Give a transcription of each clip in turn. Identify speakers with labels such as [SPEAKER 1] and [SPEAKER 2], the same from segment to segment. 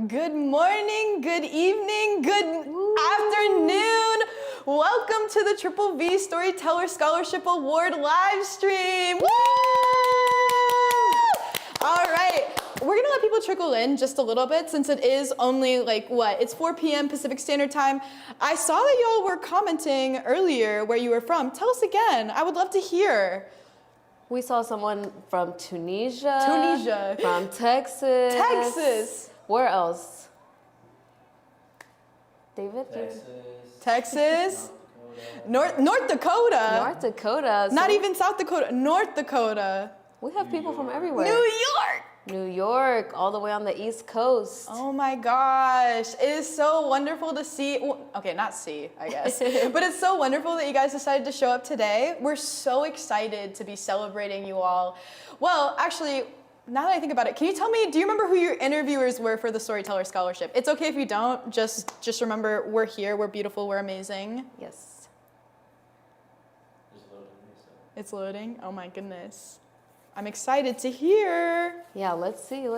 [SPEAKER 1] Good morning, good evening, good afternoon. Welcome to the Triple V Storyteller Scholarship Award live stream. Woo! All right, we're gonna let people trickle in just a little bit since it is only it's 4 p.m. Pacific Standard Time. I saw that y'all were commenting earlier where you were from. Tell us again, I would love to hear.
[SPEAKER 2] We saw someone from Tunisia. From Texas. Where else? David?
[SPEAKER 1] Texas. North Dakota.
[SPEAKER 2] North Dakota.
[SPEAKER 1] Not even South Dakota. North Dakota.
[SPEAKER 2] We have people from everywhere.
[SPEAKER 1] New York.
[SPEAKER 2] New York, all the way on the East Coast.
[SPEAKER 1] Oh my gosh. It is so wonderful to see. Well, okay, not see, I guess. But it's so wonderful that you guys decided to show up today. We're so excited to be celebrating you all. Well, actually, now that I think about it, can you tell me, do you remember who your interviewers were for the Storyteller Scholarship? It's okay if you don't, just remember we're here, we're beautiful, we're amazing.
[SPEAKER 2] Yes.
[SPEAKER 1] It's loading? Oh my goodness. I'm excited to hear.
[SPEAKER 2] Yeah, let's see.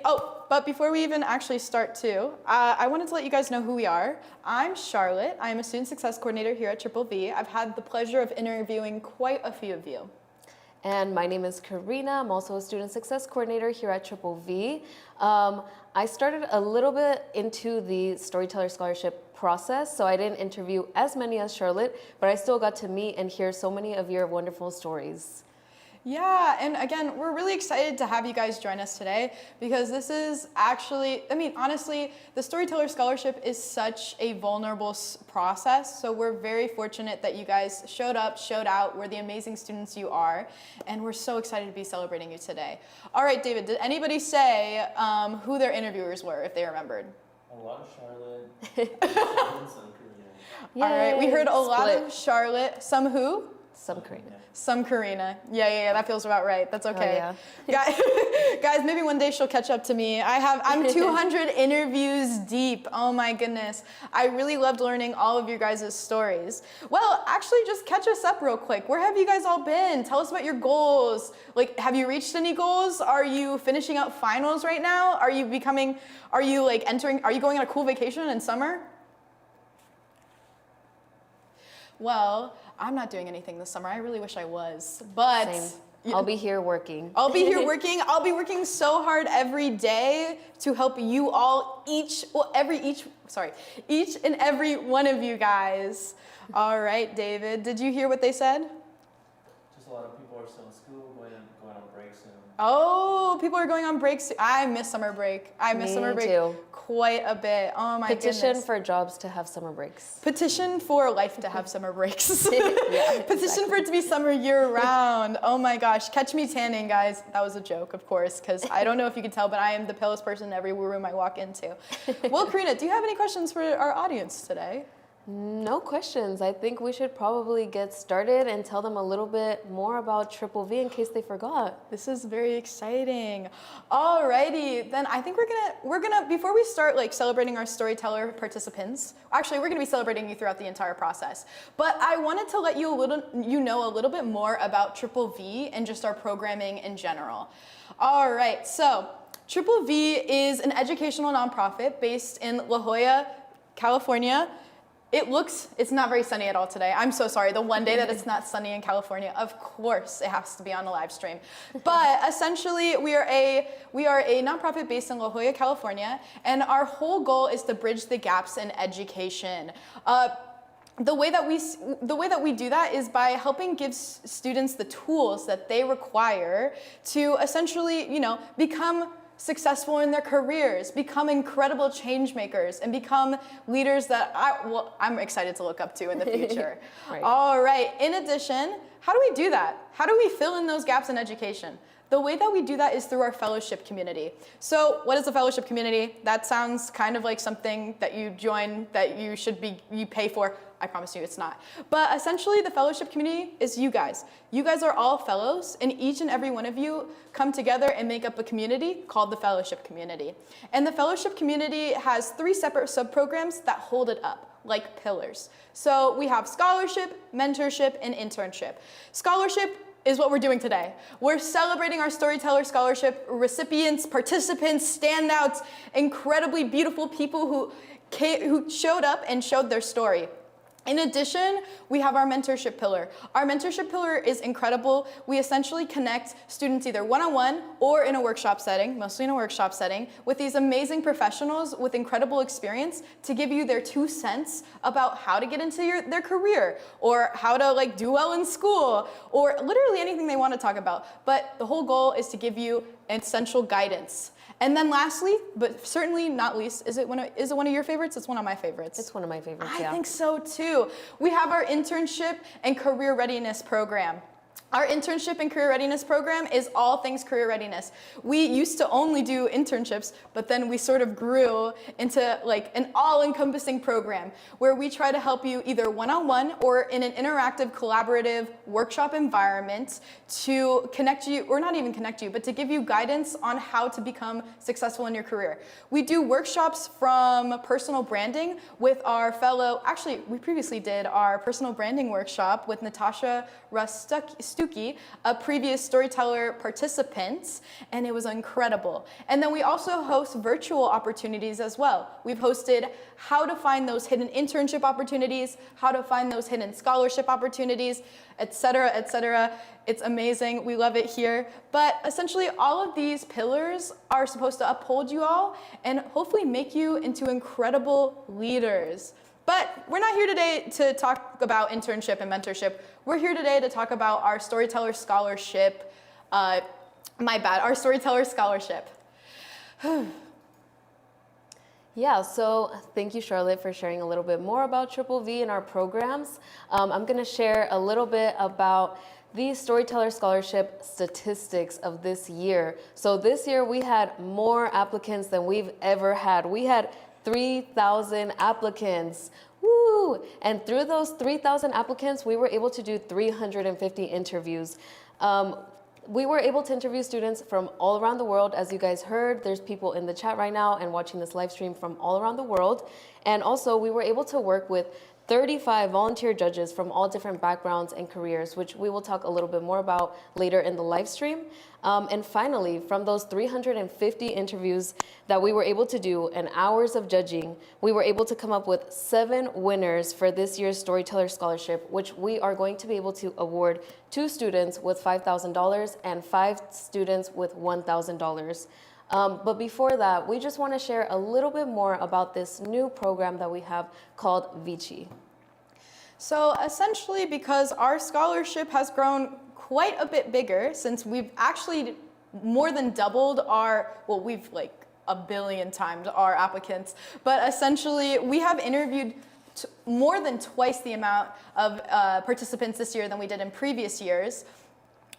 [SPEAKER 1] Oh, but before we even actually start too, I wanted to let you guys know who we are. I'm Charlotte. I'm a student success coordinator here at Triple V. I've had the pleasure of interviewing quite a few of you.
[SPEAKER 2] And my name is Karina. I'm also a student success coordinator here at Triple V. I started a little bit into the Storyteller Scholarship process, so I didn't interview as many as Charlotte, but I still got to meet and hear so many of your wonderful stories.
[SPEAKER 1] Yeah, and again, we're really excited to have you guys join us today because this is actually, honestly, the Storyteller Scholarship is such a vulnerable process, so we're very fortunate that you guys showed up, showed out, we're the amazing students you are, and we're so excited to be celebrating you today. All right, David, did anybody say who their interviewers were, if they remembered?
[SPEAKER 3] A lot of Charlotte, and some Korean.
[SPEAKER 1] All right, we heard a lot of Charlotte, some who?
[SPEAKER 2] Some Karina.
[SPEAKER 1] Some Karina. Yeah, that feels about right. That's okay.
[SPEAKER 2] Oh, yeah.
[SPEAKER 1] Guys, maybe one day she'll catch up to me. I'm 200 interviews deep. Oh my goodness. I really loved learning all of your guys' stories. Well, actually just catch us up real quick. Where have you guys all been? Tell us about your goals. Have you reached any goals? Are you finishing up finals right now? Are you going on a cool vacation in summer? Well, I'm not doing anything this summer. I really wish I was, but
[SPEAKER 2] Same. I'll be here working.
[SPEAKER 1] I'll be working so hard every day to help you all, each and every one of you guys. All right, David, did you hear what they said?
[SPEAKER 3] Just a lot of people are still in school, going on break soon.
[SPEAKER 1] Oh, people are going on breaks. I miss summer break.
[SPEAKER 2] Me too.
[SPEAKER 1] Quite a bit. Oh my goodness.
[SPEAKER 2] Petition for jobs to have summer breaks.
[SPEAKER 1] Petition for life to have summer breaks.
[SPEAKER 2] Yeah,
[SPEAKER 1] Petition for it to be summer year round. Oh my gosh. Catch me tanning, guys. That was a joke, of course, because I don't know if you can tell, but I am the palest person in every room I walk into. Well, Karina, do you have any questions for our audience today?
[SPEAKER 2] No questions. I think we should probably get started and tell them a little bit more about Triple V in case they forgot.
[SPEAKER 1] This is very exciting. Alrighty, then I think we're gonna before we start celebrating our storyteller participants, actually we're gonna be celebrating you throughout the entire process. But I wanted to let you know a little bit more about Triple V and just our programming in general. All right, so Triple V is an educational nonprofit based in La Jolla, California. It's not very sunny at all today. I'm so sorry. The one day that it's not sunny in California, of course it has to be on a live stream. But essentially, we are a nonprofit based in La Jolla, California, and our whole goal is to bridge the gaps in education. The way that we do that is by helping give students the tools that they require to essentially, become successful in their careers, become incredible change makers, and become leaders that I'm excited to look up to in the future.
[SPEAKER 2] Right.
[SPEAKER 1] All right, in addition, how do we do that? How do we fill in those gaps in education? The way that we do that is through our fellowship community. So what is a fellowship community? That sounds kind of like something that you join that you pay for. I promise you it's not. But essentially the fellowship community is you guys. You guys are all fellows, and each and every one of you come together and make up a community called the fellowship community. And the fellowship community has 3 separate sub-programs that hold it up, like pillars. So we have scholarship, mentorship, and internship. Scholarship is what we're doing today. We're celebrating our Storyteller Scholarship recipients, participants, standouts, incredibly beautiful people who showed up and showed their story. In addition, we have our mentorship pillar. Our mentorship pillar is incredible. We essentially connect students either one-on-one or in a workshop setting, mostly in a workshop setting, with these amazing professionals with incredible experience to give you their 2 cents about how to get into their career, or how to do well in school, or literally anything they want to talk about. But the whole goal is to give you essential guidance. And then lastly, but certainly not least, is it one of your favorites? It's one of my favorites.
[SPEAKER 2] It's one of my favorites,
[SPEAKER 1] I think so too. We have our internship and career readiness program. Our internship and career readiness program is all things career readiness. We used to only do internships, but then we sort of grew into an all-encompassing program where we try to help you either one-on-one or in an interactive, collaborative workshop environment to connect you, or not even connect you, but to give you guidance on how to become successful in your career. We do workshops from personal branding with our actually, we previously did our personal branding workshop with Natasha Stuckey, a previous Storyteller participant, and it was incredible. And then we also host virtual opportunities as well. We've hosted how to find those hidden internship opportunities, how to find those hidden scholarship opportunities, etc., etc. It's amazing. We love it here. But essentially, all of these pillars are supposed to uphold you all and hopefully make you into incredible leaders. But we're not here today to talk about internship and mentorship. We're here today to talk about our Storyteller Scholarship. Our Storyteller Scholarship.
[SPEAKER 2] Yeah, so thank you, Charlotte, for sharing a little bit more about Triple V and our programs. I'm going to share a little bit about the Storyteller Scholarship statistics of this year. So this year we had more applicants than we've ever had. We had 3,000 applicants. Woo! And through those 3,000 applicants, we were able to do 350 interviews. We were able to interview students from all around the world. As you guys heard, there's people in the chat right now and watching this live stream from all around the world. And also, we were able to work with 35 volunteer judges from all different backgrounds and careers, which we will talk a little bit more about later in the live stream. And finally, from those 350 interviews that we were able to do and hours of judging, we were able to come up with 7 winners for this year's Storyteller Scholarship, which we are going to be able to award 2 students with $5,000 and 5 students with $1,000. But before that, we just want to share a little bit more about this new program that we have called Vichi.
[SPEAKER 1] So essentially, because our scholarship has grown quite a bit bigger since we've actually more than doubled we've a billion times our applicants, but essentially we have interviewed more than twice the amount of participants this year than we did in previous years.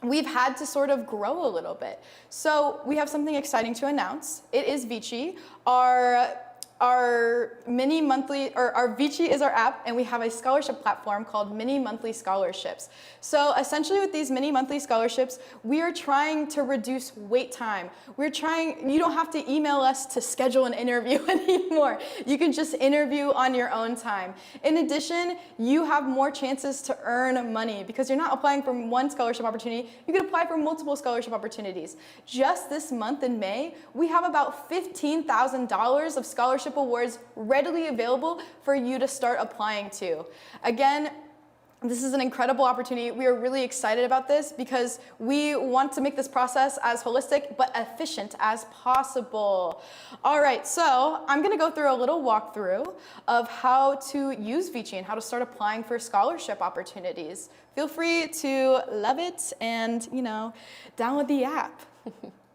[SPEAKER 1] We've had to sort of grow a little bit. So we have something exciting to announce. It is Vichi. Our mini monthly, or our Vichi is our app, and we have a scholarship platform called Mini Monthly Scholarships. So essentially with these mini monthly scholarships, we are trying to reduce wait time. You don't have to email us to schedule an interview anymore. You can just interview on your own time. In addition, you have more chances to earn money because you're not applying for one scholarship opportunity, you can apply for multiple scholarship opportunities. Just this month in May, we have about $15,000 of scholarship awards readily available for you to start applying to. Again, this is an incredible opportunity. We are really excited about this because we want to make this process as holistic but efficient as possible. All right, so I'm gonna go through a little walkthrough of how to use Vichi and how to start applying for scholarship opportunities. Feel free to love it and, download the app.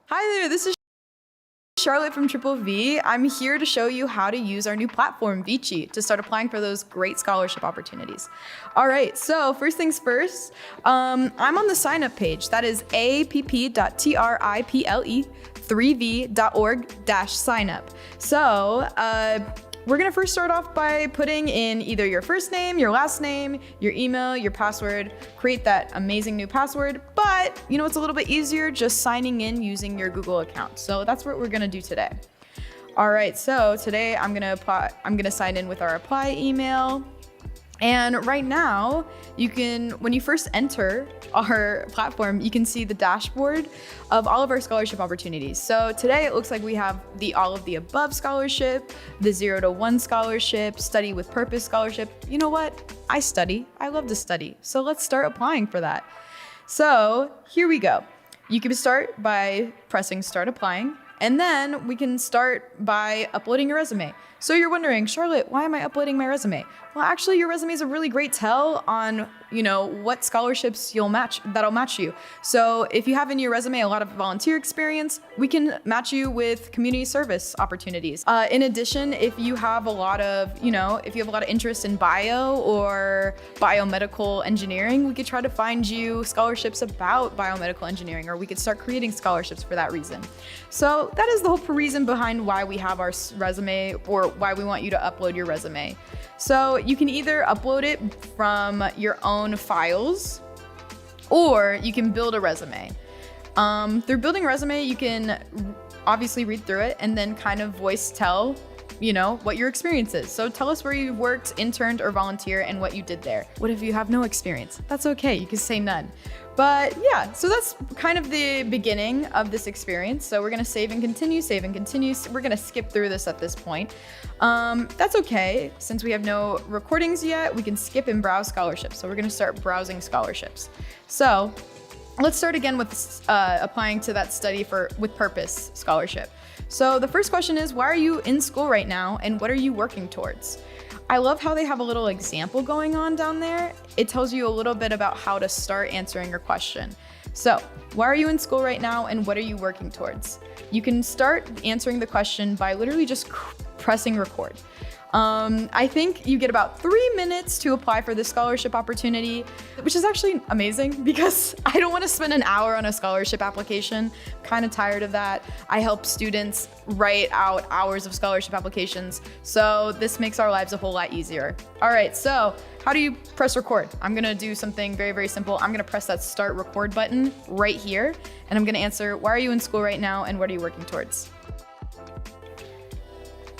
[SPEAKER 1] Hi there, this is Charlotte from Triple V. I'm here to show you how to use our new platform, Vichi, to start applying for those great scholarship opportunities. All right, so first things first, I'm on the sign up page. That is app.triple3v.org/signup. So we're gonna first start off by putting in either your first name, your last name, your email, your password, create that amazing new password, but it's a little bit easier just signing in using your Google account. So that's what we're gonna do today. All right, so today I'm gonna sign in with our apply email. And right now, you can, when you first enter our platform, you can see the dashboard of all of our scholarship opportunities. So today it looks like we have the all of the above scholarship, the 0 to 1 scholarship, study with purpose scholarship. You know what? I study. I love to study. So let's start applying for that. So here we go. You can start by pressing start applying, and then we can start by uploading your resume. So you're wondering, Charlotte, why am I uploading my resume? Well, actually, your resume is a really great tell on, what scholarships that'll match you. So if you have in your resume a lot of volunteer experience, we can match you with community service opportunities. In addition, if you have a lot of, interest in bio or biomedical engineering, we could try to find you scholarships about biomedical engineering, or we could start creating scholarships for that reason. So that is the whole reason behind why we have our resume, or why we want you to upload your resume. So you can either upload it from your own files, or you can build a resume. Through building a resume, you can obviously read through it and then kind of voice tell, what your experience is. So tell us where you've worked, interned, or volunteer, and what you did there. What if you have no experience? That's okay, you can say none. But yeah, so that's kind of the beginning of this experience. So we're gonna save and continue, save and continue. So we're gonna skip through this at this point. That's okay. Since we have no recordings yet, we can skip and browse scholarships. So we're gonna start browsing scholarships. So let's start again with applying to that study with purpose scholarship. So the first question is, why are you in school right now, and what are you working towards? I love how they have a little example going on down there. It tells you a little bit about how to start answering your question. So, why are you in school right now, and what are you working towards? You can start answering the question by literally just pressing record. I think you get about 3 minutes to apply for this scholarship opportunity, which is actually amazing because I don't want to spend an hour on a scholarship application. I'm kind of tired of that. I help students write out hours of scholarship applications, so this makes our lives a whole lot easier. All right, so how do you press record? I'm gonna do something very, very simple. I'm gonna press that start record button right here, and I'm gonna answer, why are you in school right now, and what are you working towards?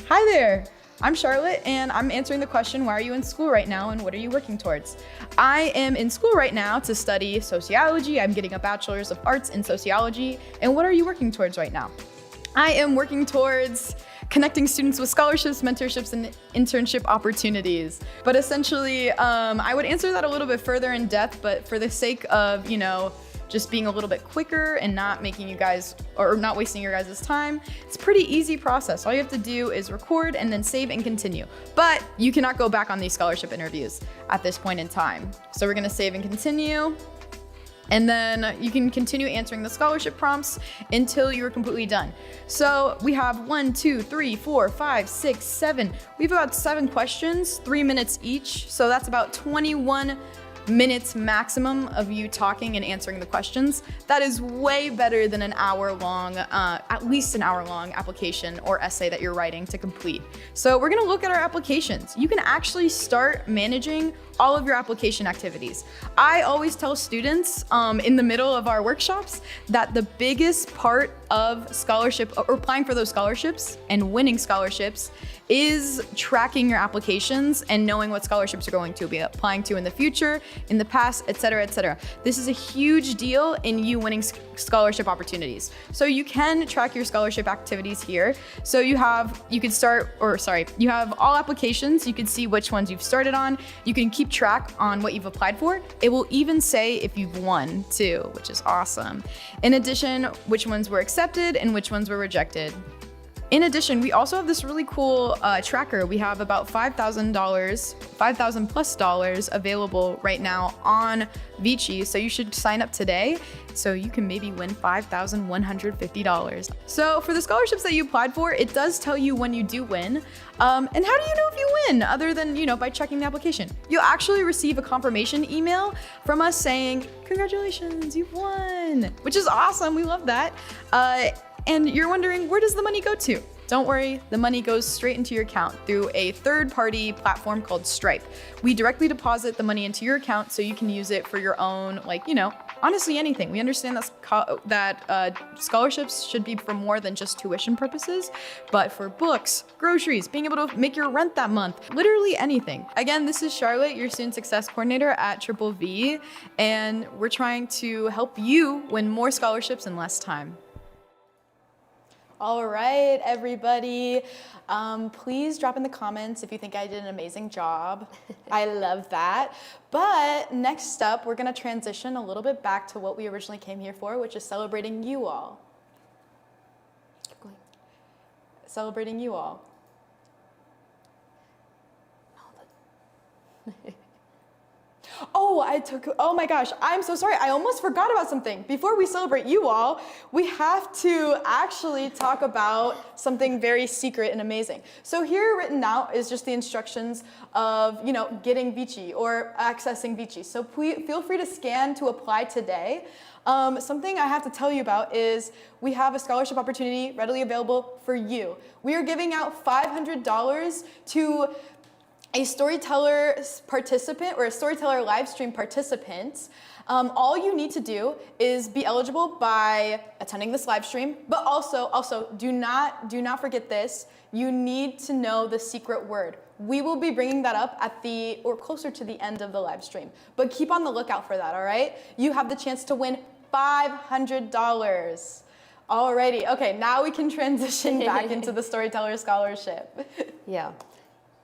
[SPEAKER 1] Hi there. I'm Charlotte, and I'm answering the question, why are you in school right now, and what are you working towards? I am in school right now to study sociology. I'm getting a bachelor's of arts in sociology. And what are you working towards right now? I am working towards connecting students with scholarships, mentorships, and internship opportunities. But essentially, I would answer that a little bit further in depth, but for the sake of, just being a little bit quicker and not making you guys, or not wasting your guys' time, it's a pretty easy process. All you have to do is record and then save and continue. But you cannot go back on these scholarship interviews at this point in time. So we're gonna save and continue. And then you can continue answering the scholarship prompts until you're completely done. So we have 1, 2, 3, 4, 5, 6, 7. We have about 7 questions, 3 minutes each. So that's about 21 minutes maximum of you talking and answering the questions. That is way better than an hour-long, at least an hour-long application or essay that you're writing to complete. So we're gonna look at our applications. You can actually start managing all of your application activities. I always tell students in the middle of our workshops that the biggest part of scholarship, or applying for those scholarships and winning scholarships, is tracking your applications and knowing what scholarships you're going to be applying to in the future, in the past, et cetera, et cetera. This is a huge deal in you winning scholarship opportunities. So you can track your scholarship activities here. So you have all applications. You can see which ones you've started on. You can keep track on what you've applied for. It will even say if you've won too, which is awesome. In addition, which ones were accepted and which ones were rejected. In addition, we also have this really cool tracker. We have about $5,000 plus available right now on Vichi. So you should sign up today so you can maybe win $5,150. So for the scholarships that you applied for, it does tell you when you do win. And how do you know if you win other than, by checking the application? You'll actually receive a confirmation email from us saying, congratulations, you've won, which is awesome. We love that. And you're wondering, where does the money go to? Don't worry, the money goes straight into your account through a third-party platform called Stripe. We directly deposit the money into your account so you can use it for your own, honestly anything. We understand that scholarships should be for more than just tuition purposes, but for books, groceries, being able to make your rent that month, literally anything. Again, this is Charlotte, your student success coordinator at Triple V, and we're trying to help you win more scholarships in less time. All right, everybody. Please drop in the comments if you think I did an amazing job. I love that. But next up, we're gonna transition a little bit back to what we originally came here for, which is celebrating you all.
[SPEAKER 2] Keep going.
[SPEAKER 1] Celebrating you all. Oh my gosh, I'm so sorry. I almost forgot about something. Before we celebrate you all, we have to actually talk about something very secret and amazing. So here written out is just the instructions of, getting Vichi or accessing Vichi. So feel free to scan to apply today. Something I have to tell you about is we have a scholarship opportunity readily available for you. We are giving out $500 to a Storyteller participant or a Storyteller live stream participant. All you need to do is be eligible by attending this live stream, but also do not forget this. You need to know the secret word. We will be bringing that up at closer to the end of the live stream, but keep on the lookout for that, all right? You have the chance to win $500. Alrighty, okay, now we can transition back into the Storyteller Scholarship.
[SPEAKER 2] Yeah.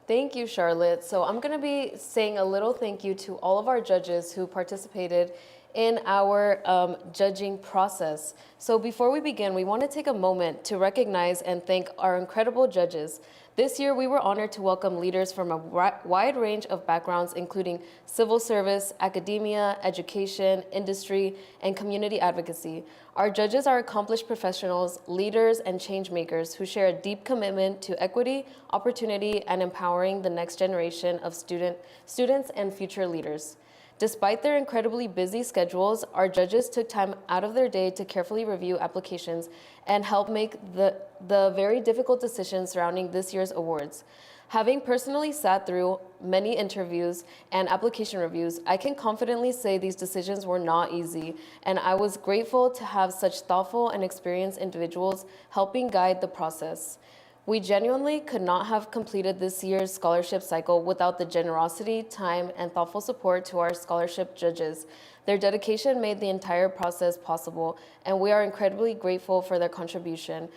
[SPEAKER 2] Thank you, Charlotte. So I'm going to be saying a little thank you to all of our judges who participated in our judging process. So before we begin, we want to take a moment to recognize and thank our incredible judges. This year, we were honored to welcome leaders from a wide range of backgrounds, including civil service, academia, education, industry, and community advocacy. Our judges are accomplished professionals, leaders, and change makers who share a deep commitment to equity, opportunity, and empowering the next generation of students and future leaders. Despite their incredibly busy schedules, our judges took time out of their day to carefully review applications and help make the very difficult decisions surrounding this year's awards. Having personally sat through many interviews and application reviews, I can confidently say these decisions were not easy, and I was grateful to have such thoughtful and experienced individuals helping guide the process. We genuinely could not have completed this year's scholarship cycle without the generosity, time, and thoughtful support to our scholarship judges. Their dedication made the entire process possible, and we are incredibly grateful for their contribution.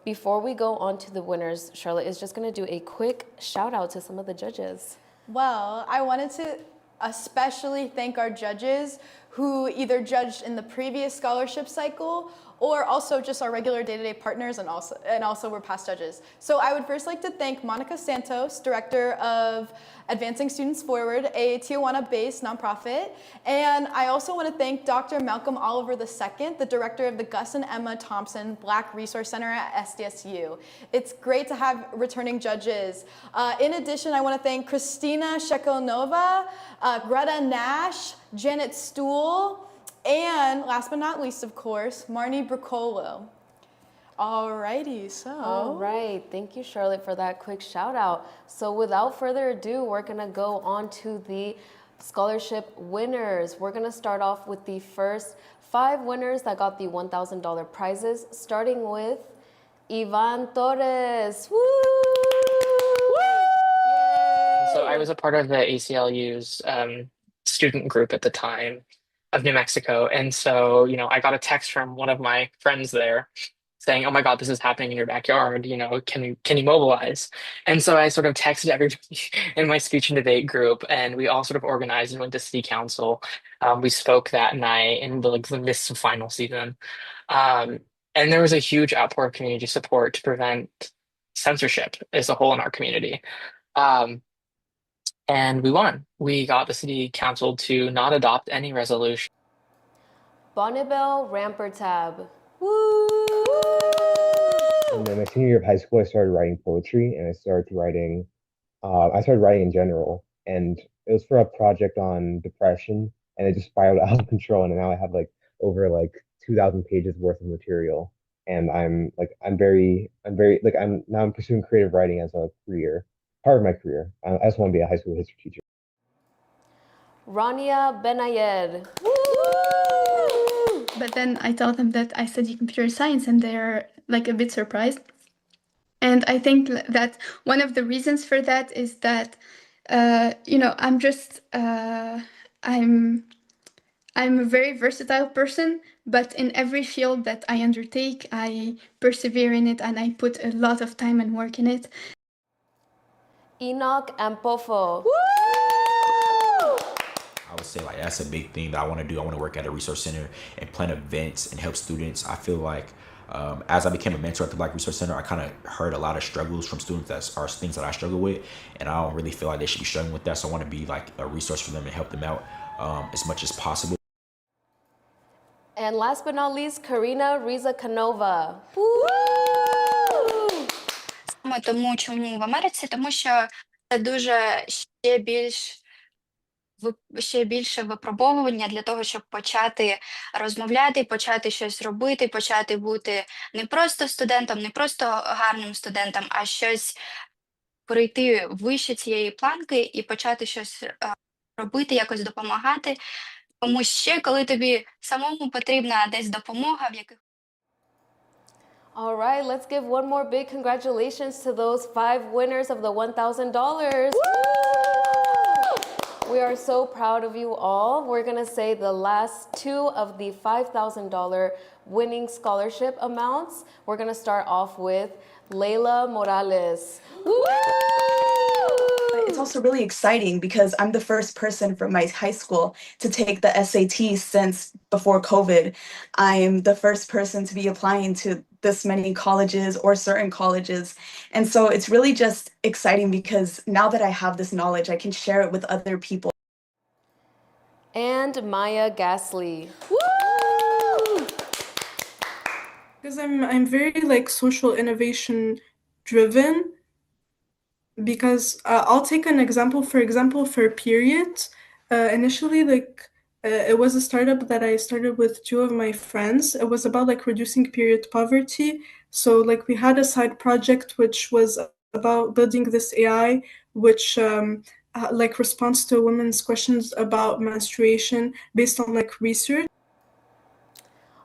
[SPEAKER 2] Before we go on to the winners, Charlotte is just going to do a quick shout out to some of the judges.
[SPEAKER 1] Well, I wanted to especially thank our judges who either judged in the previous scholarship cycle or also just our regular day-to-day partners and also were past judges. So I would first like to thank Monica Santos, Director of Advancing Students Forward, a Tijuana-based nonprofit. And I also want to thank Dr. Malcolm Oliver II, the Director of the Gus and Emma Thompson Black Resource Center at SDSU. It's great to have returning judges. In addition, I want to thank Christina Shekelnova, Greta Nash, Janet Stool, and last but not least, of course, Marnie Bricolo. Alrighty, so.
[SPEAKER 2] All right, thank you, Charlotte, for that quick shout out. So without further ado, we're gonna go on to the scholarship winners. We're gonna start off with the first 5 winners that got the $1,000 prizes, starting with Ivan Torres. Woo!
[SPEAKER 4] So I was a part of the ACLU's student group at the time of New Mexico. And so, I got a text from one of my friends there saying, "Oh my God, this is happening in your backyard. Can you mobilize?" And so I sort of texted everybody in my speech and debate group, and we all sort of organized and went to city council. We spoke that night in the midst of final season. And there was a huge outpour of community support to prevent censorship as a whole in our community. And we won. We got the city council to not adopt any resolution.
[SPEAKER 2] Bonneville Rampertab. Woo!
[SPEAKER 5] And then my senior year of high school, I started writing poetry, and I started writing in general. And it was for a project on depression, and it just spiraled out of control. And now I have over 2,000 pages worth of material. And I'm pursuing creative writing as a career, part of my career. I just want to be a high school history teacher.
[SPEAKER 2] Rania Benayed. Woo!
[SPEAKER 6] but then I tell them that I study computer science, and they're like a bit surprised. And I think that one of the reasons for that is that, I'm just, I'm a very versatile person, but in every field that I undertake, I persevere in it and I put a lot of time and work in it.
[SPEAKER 2] Enoch and Pofo.
[SPEAKER 7] I would say like that's a big thing that I want to do. I want to work at a resource center and plan events and help students. I feel like as I became a mentor at the Black Resource Center, I kind of heard a lot of struggles from students that are things that I struggle with, and I don't really feel like they should be struggling with that. So I want to be like a resource for them and help them out as much as possible.
[SPEAKER 2] And last but not least, Karina Riza Canova.
[SPEAKER 8] Саме тому, чому в Америці, тому що це дуже ще більше випробовування для того, щоб почати розмовляти, почати щось робити, почати бути не просто студентом, не просто гарним студентом, а щось пройти вище цієї планки і почати щось робити, якось допомагати. Тому ще, коли тобі самому потрібна десь допомога, в яких
[SPEAKER 2] All right, let's give one more big congratulations to those 5 winners of the $1,000. We are so proud of you all. We're gonna say the last 2 of the $5,000 winning scholarship amounts. We're gonna start off with Layla Morales.
[SPEAKER 9] It's also really exciting because I'm the first person from my high school to take the SAT since before COVID. I'm the first person to be applying to this many colleges or certain colleges. And so it's really just exciting because now that I have this knowledge, I can share it with other people.
[SPEAKER 2] And Maya Gasly.
[SPEAKER 10] Because I'm very like social innovation driven. Because I'll take an example. For example, for Period, initially it was a startup that I started with 2 of my friends. It was about like reducing period poverty. So like we had a side project which was about building this AI which like responds to women's questions about menstruation based on like research.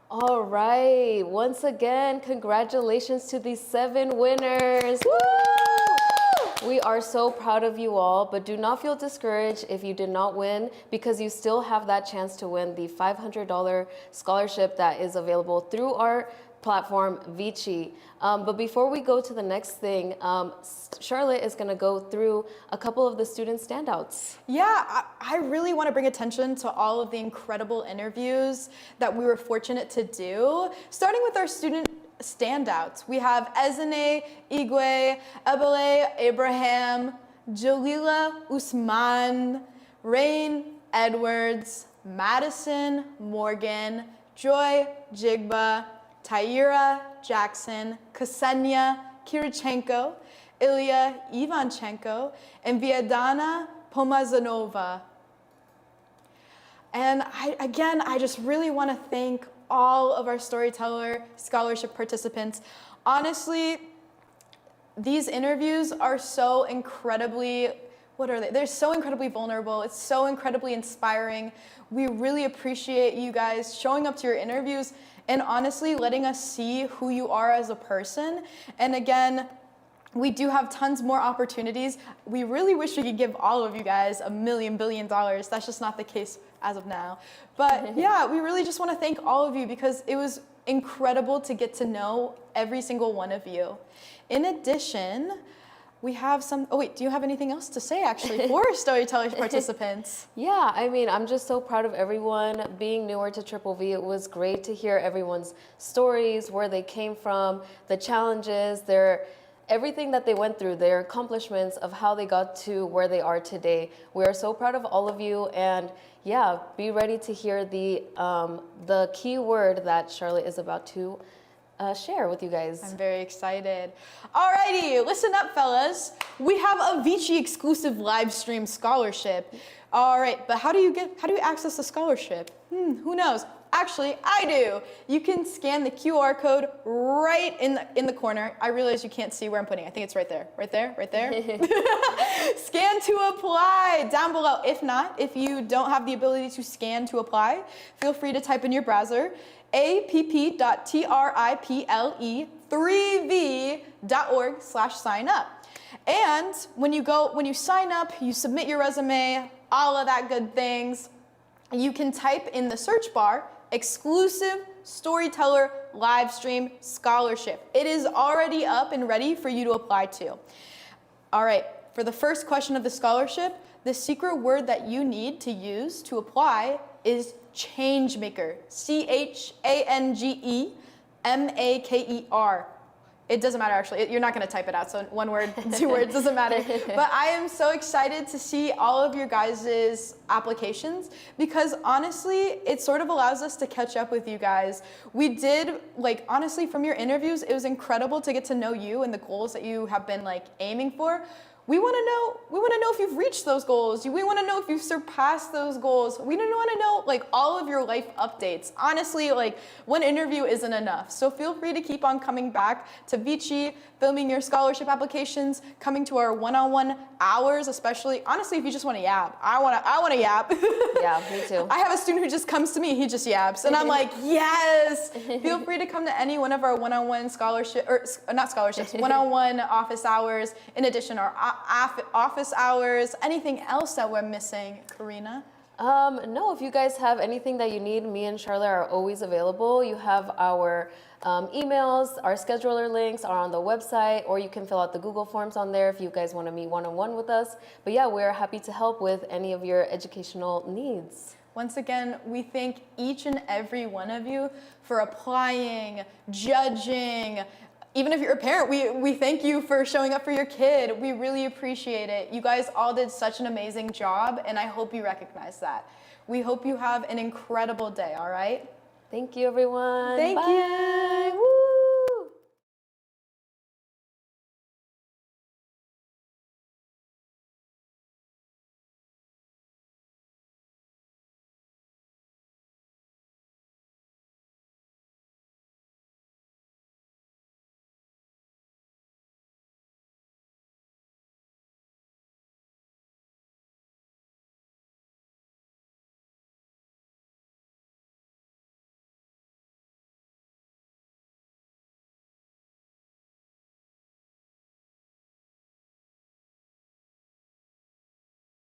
[SPEAKER 2] All right, once again, congratulations to these 7 winners. We are so proud of you all, but do not feel discouraged if you did not win, because you still have that chance to win the $500 scholarship that is available through our platform, Vichi. But before we go to the next thing, Charlotte is gonna go through a couple of the student standouts.
[SPEAKER 1] Yeah, I really want to bring attention to all of the incredible interviews that we were fortunate to do, starting with our student standouts. We have Ezene Igwe, Ebele Abraham, Jalila Usman, Rain Edwards, Madison Morgan, Joy Jigba, Tyira Jackson, Ksenia Kirichenko, Ilya Ivanchenko, and Viadana Pomazanova. And I just really want to thank all of our Storyteller Scholarship participants. Honestly, these interviews are so incredibly, what are they? They're so incredibly vulnerable. It's so incredibly inspiring. We really appreciate you guys showing up to your interviews and honestly letting us see who you are as a person. And again, we do have tons more opportunities. We really wish we could give all of you guys $1 billion. That's just not the case as of now. But yeah, we really just want to thank all of you because it was incredible to get to know every single one of you. In addition, we have some, oh wait, do you have anything else to say actually for Storyteller participants?
[SPEAKER 2] Yeah, I mean, I'm just so proud of everyone being newer to Triple V. It was great to hear everyone's stories, where they came from, the challenges, everything that they went through, their accomplishments of how they got to where they are today. We are so proud of all of you, and yeah, be ready to hear the key word that Charlotte is about to share with you guys.
[SPEAKER 1] I'm very excited. Alrighty, listen up, fellas. We have a Vichi exclusive live stream scholarship. All right, but how do you access the scholarship? Who knows? Actually, I do. You can scan the QR code right in the corner. I realize you can't see where I'm putting it. I think it's right there, right there, right there. Scan to apply down below. If not, if you don't have the ability to scan to apply, feel free to type in your browser app.triple3v.org/sign up. And when you sign up, you submit your resume, all of that good things, you can type in the search bar, exclusive Storyteller Livestream Scholarship. It is already up and ready for you to apply to. All right, for the first question of the scholarship, the secret word that you need to use to apply is changemaker, CHANGEMAKER. It doesn't matter, actually. You're not going to type it out, so one word, 2 words, doesn't matter. But I am so excited to see all of your guys' applications because honestly, it sort of allows us to catch up with you guys. We did, like, honestly, from your interviews, it was incredible to get to know you and the goals that you have been, like, aiming for. We want to know if you've reached those goals. We want to know if you've surpassed those goals. We want to know like all of your life updates. Honestly, like one interview isn't enough. So feel free to keep on coming back to Vichi, filming your scholarship applications, coming to our one-on-one hours, especially honestly if you just want to yap. I want to yap.
[SPEAKER 2] Yeah, me too.
[SPEAKER 1] I have a student who just comes to me, he just yaps and I'm like, "Yes." Feel free to come to any one of our one-on-one scholarship or not scholarships, one-on-one office hours in addition our office hours, anything else that we're missing, Karina?
[SPEAKER 2] No, if you guys have anything that you need, me and Charlotte are always available. You have our emails, our scheduler links are on the website, or you can fill out the Google Forms on there if you guys want to meet one-on-one with us. But yeah, we're happy to help with any of your educational needs.
[SPEAKER 1] Once again, we thank each and every one of you for applying, judging. Even if you're a parent, we thank you for showing up for your kid. We really appreciate it. You guys all did such an amazing job, and I hope you recognize that. We hope you have an incredible day, all right?
[SPEAKER 2] Thank you, everyone.
[SPEAKER 1] Thank
[SPEAKER 2] Bye.
[SPEAKER 1] you. Woo.